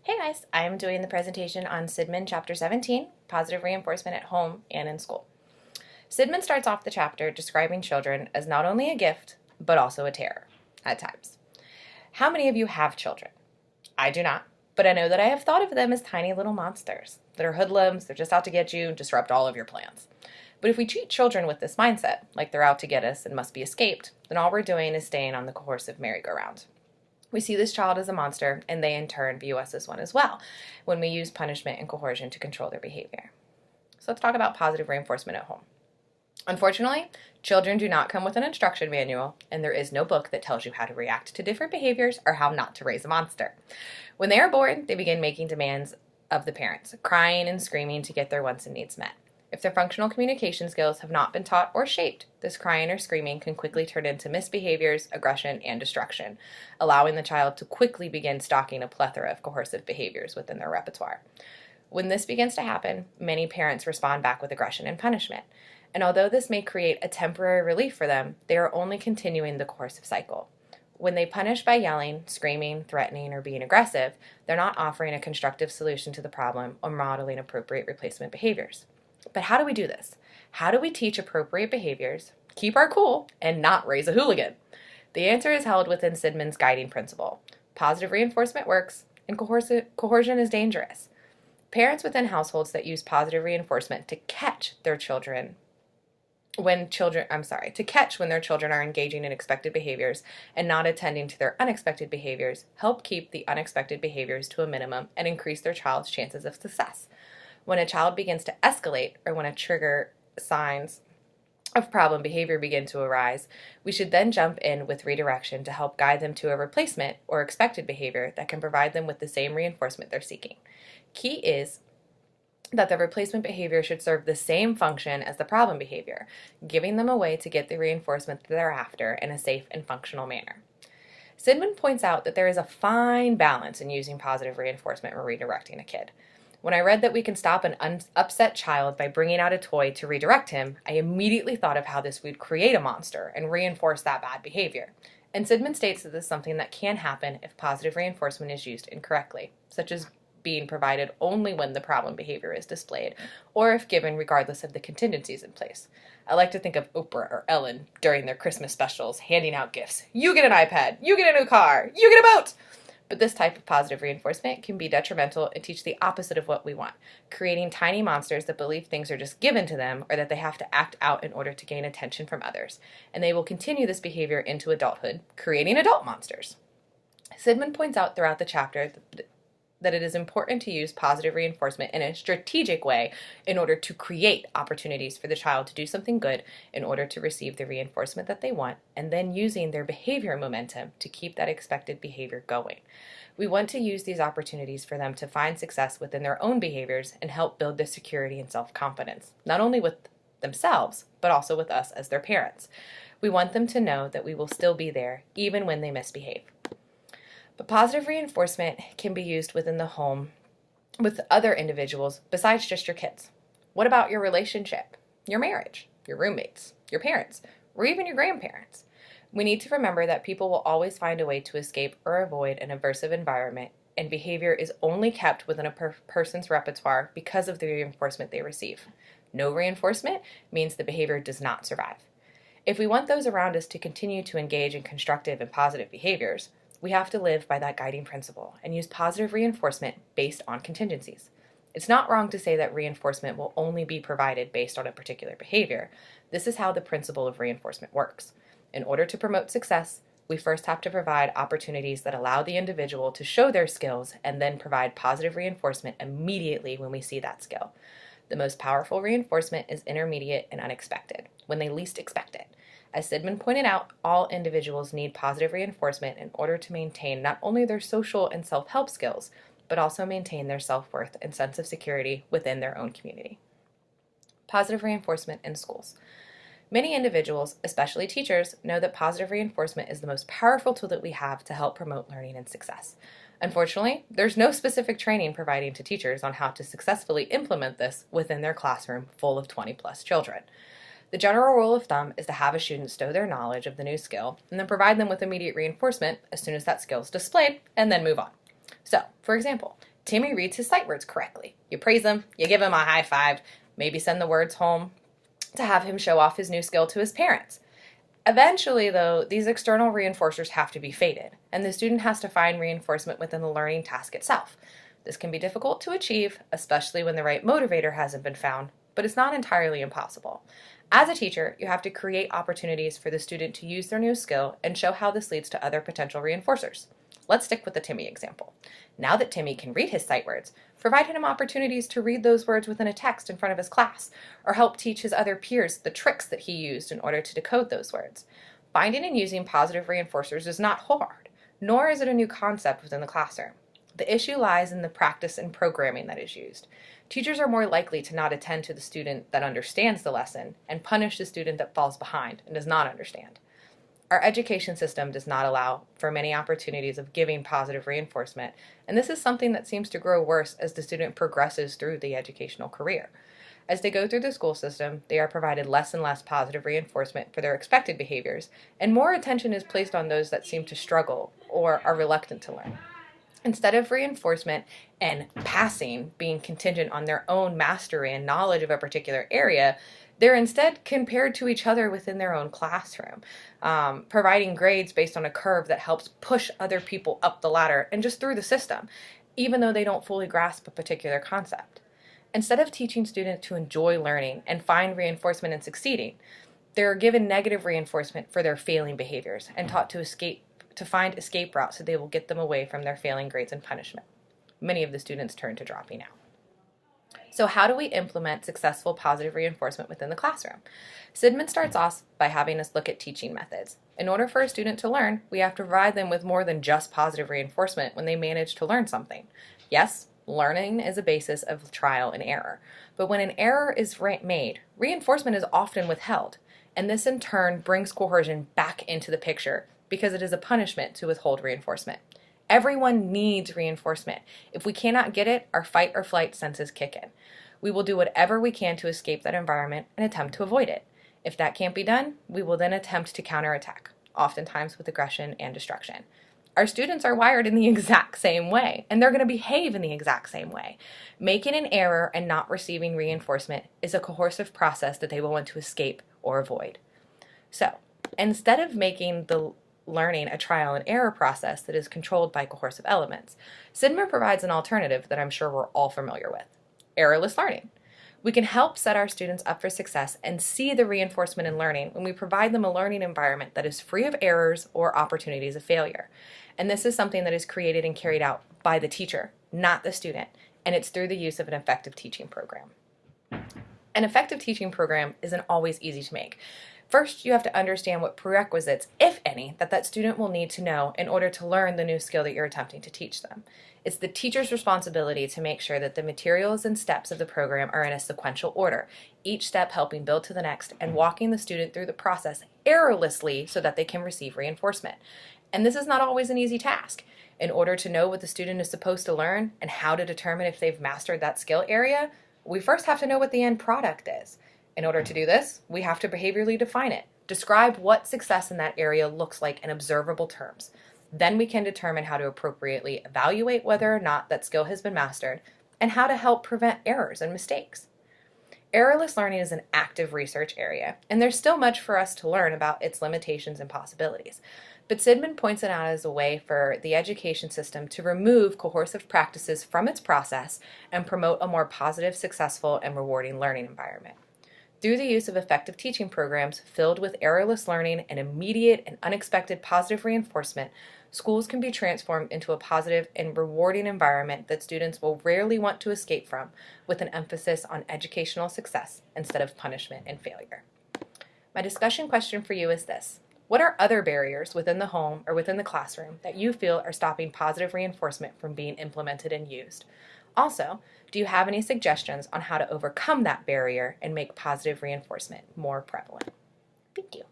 Hey guys, I'm doing the presentation on Sidman Chapter 17, Positive Reinforcement at Home and in School. Sidman starts off the chapter describing children as not only a gift, but also a terror, at times. How many of you have children? I do not, but I know that I have thought of them as tiny little monsters that are hoodlums, they're just out to get you and disrupt all of your plans. But if we treat children with this mindset, like they're out to get us and must be escaped, then all we're doing is staying on the coercive merry-go-round. We see this child as a monster, and they in turn view us as one as well when we use punishment and coercion to control their behavior. So let's talk about positive reinforcement at home. Unfortunately, children do not come with an instruction manual, and there is no book that tells you how to react to different behaviors or how not to raise a monster. When they are born, they begin making demands of the parents, crying and screaming to get their wants and needs met. If their functional communication skills have not been taught or shaped, this crying or screaming can quickly turn into misbehaviors, aggression, and destruction, allowing the child to quickly begin stocking a plethora of coercive behaviors within their repertoire. When this begins to happen, many parents respond back with aggression and punishment. And although this may create a temporary relief for them, they are only continuing the coercive cycle. When they punish by yelling, screaming, threatening, or being aggressive, they're not offering a constructive solution to the problem or modeling appropriate replacement behaviors. But how do we do this? How do we teach appropriate behaviors, keep our cool, and not raise a hooligan? The answer is held within Sidman's guiding principle. Positive reinforcement works, and coercion is dangerous. Parents within households that use positive reinforcement to catch their children when their children are engaging in expected behaviors and not attending to their unexpected behaviors help keep the unexpected behaviors to a minimum and increase their child's chances of success. When a child begins to escalate or when a trigger signs of problem behavior begin to arise, we should then jump in with redirection to help guide them to a replacement or expected behavior that can provide them with the same reinforcement they're seeking. Key is that the replacement behavior should serve the same function as the problem behavior, giving them a way to get the reinforcement that they're after in a safe and functional manner. Sidman points out that there is a fine balance in using positive reinforcement when redirecting a kid. When I read that we can stop an upset child by bringing out a toy to redirect him, I immediately thought of how this would create a monster and reinforce that bad behavior. And Sidman states that this is something that can happen if positive reinforcement is used incorrectly, such as being provided only when the problem behavior is displayed, or if given regardless of the contingencies in place. I like to think of Oprah or Ellen during their Christmas specials handing out gifts. You get an iPad, you get a new car, you get a boat! But this type of positive reinforcement can be detrimental and teach the opposite of what we want, creating tiny monsters that believe things are just given to them or that they have to act out in order to gain attention from others. And they will continue this behavior into adulthood, creating adult monsters. Sidman points out throughout the chapter that it is important to use positive reinforcement in a strategic way in order to create opportunities for the child to do something good in order to receive the reinforcement that they want, and then using their behavior momentum to keep that expected behavior going. We want to use these opportunities for them to find success within their own behaviors and help build their security and self-confidence, not only with themselves, but also with us as their parents. We want them to know that we will still be there even when they misbehave. But positive reinforcement can be used within the home with other individuals besides just your kids. What about your relationship, your marriage, your roommates, your parents, or even your grandparents? We need to remember that people will always find a way to escape or avoid an aversive environment, and behavior is only kept within a person's repertoire because of the reinforcement they receive. No reinforcement means the behavior does not survive. If we want those around us to continue to engage in constructive and positive behaviors, we have to live by that guiding principle and use positive reinforcement based on contingencies. It's not wrong to say that reinforcement will only be provided based on a particular behavior. This is how the principle of reinforcement works. In order to promote success, we first have to provide opportunities that allow the individual to show their skills and then provide positive reinforcement immediately when we see that skill. The most powerful reinforcement is intermediate and unexpected, when they least expect it. As Sidman pointed out, all individuals need positive reinforcement in order to maintain not only their social and self-help skills, but also maintain their self-worth and sense of security within their own community. Positive reinforcement in schools. Many individuals, especially teachers, know that positive reinforcement is the most powerful tool that we have to help promote learning and success. Unfortunately, there's no specific training providing to teachers on how to successfully implement this within their classroom full of 20-plus children. The general rule of thumb is to have a student stow their knowledge of the new skill and then provide them with immediate reinforcement as soon as that skill is displayed, and then move on. So, for example, Timmy reads his sight words correctly. You praise him, you give him a high five, maybe send the words home to have him show off his new skill to his parents. Eventually, though, these external reinforcers have to be faded, and the student has to find reinforcement within the learning task itself. This can be difficult to achieve, especially when the right motivator hasn't been found, but it's not entirely impossible. As a teacher, you have to create opportunities for the student to use their new skill and show how this leads to other potential reinforcers. Let's stick with the Timmy example. Now that Timmy can read his sight words, provide him opportunities to read those words within a text in front of his class, or help teach his other peers the tricks that he used in order to decode those words. Finding and using positive reinforcers is not hard, nor is it a new concept within the classroom. The issue lies in the practice and programming that is used. Teachers are more likely to not attend to the student that understands the lesson and punish the student that falls behind and does not understand. Our education system does not allow for many opportunities of giving positive reinforcement, and this is something that seems to grow worse as the student progresses through the educational career. As they go through the school system, they are provided less and less positive reinforcement for their expected behaviors, and more attention is placed on those that seem to struggle or are reluctant to learn. Instead of reinforcement and passing being contingent on their own mastery and knowledge of a particular area, they're instead compared to each other within their own classroom, providing grades based on a curve that helps push other people up the ladder and just through the system, even though they don't fully grasp a particular concept. Instead of teaching students to enjoy learning and find reinforcement in succeeding, they're given negative reinforcement for their failing behaviors and taught to find escape routes so they will get them away from their failing grades and punishment. Many of the students turn to dropping out. So how do we implement successful positive reinforcement within the classroom? Sidman starts off by having us look at teaching methods. In order for a student to learn, we have to provide them with more than just positive reinforcement when they manage to learn something. Yes, learning is a basis of trial and error, but when an error is made, reinforcement is often withheld, and this in turn brings coercion back into the picture because it is a punishment to withhold reinforcement. Everyone needs reinforcement. If we cannot get it, our fight or flight senses kick in. We will do whatever we can to escape that environment and attempt to avoid it. If that can't be done, we will then attempt to counterattack, oftentimes with aggression and destruction. Our students are wired in the exact same way, and they're going to behave in the exact same way. Making an error and not receiving reinforcement is a coercive process that they will want to escape or avoid. So, instead of making the learning a trial and error process that is controlled by coercive elements, Sidman provides an alternative that I'm sure we're all familiar with: errorless learning. We can help set our students up for success and see the reinforcement in learning when we provide them a learning environment that is free of errors or opportunities of failure. And this is something that is created and carried out by the teacher, not the student, and it's through the use of an effective teaching program. An effective teaching program isn't always easy to make. First, you have to understand what prerequisites, if any, that student will need to know in order to learn the new skill that you're attempting to teach them. It's the teacher's responsibility to make sure that the materials and steps of the program are in a sequential order, each step helping build to the next and walking the student through the process errorlessly so that they can receive reinforcement. And this is not always an easy task. In order to know what the student is supposed to learn and how to determine if they've mastered that skill area, we first have to know what the end product is. In order to do this, we have to behaviorally define it, describe what success in that area looks like in observable terms. Then we can determine how to appropriately evaluate whether or not that skill has been mastered and how to help prevent errors and mistakes. Errorless learning is an active research area, and there's still much for us to learn about its limitations and possibilities. But Sidman points it out as a way for the education system to remove coercive practices from its process and promote a more positive, successful, and rewarding learning environment. Through the use of effective teaching programs filled with errorless learning and immediate and unexpected positive reinforcement, schools can be transformed into a positive and rewarding environment that students will rarely want to escape from, with an emphasis on educational success instead of punishment and failure. My discussion question for you is this: what are other barriers within the home or within the classroom that you feel are stopping positive reinforcement from being implemented and used? Also, do you have any suggestions on how to overcome that barrier and make positive reinforcement more prevalent? Thank you.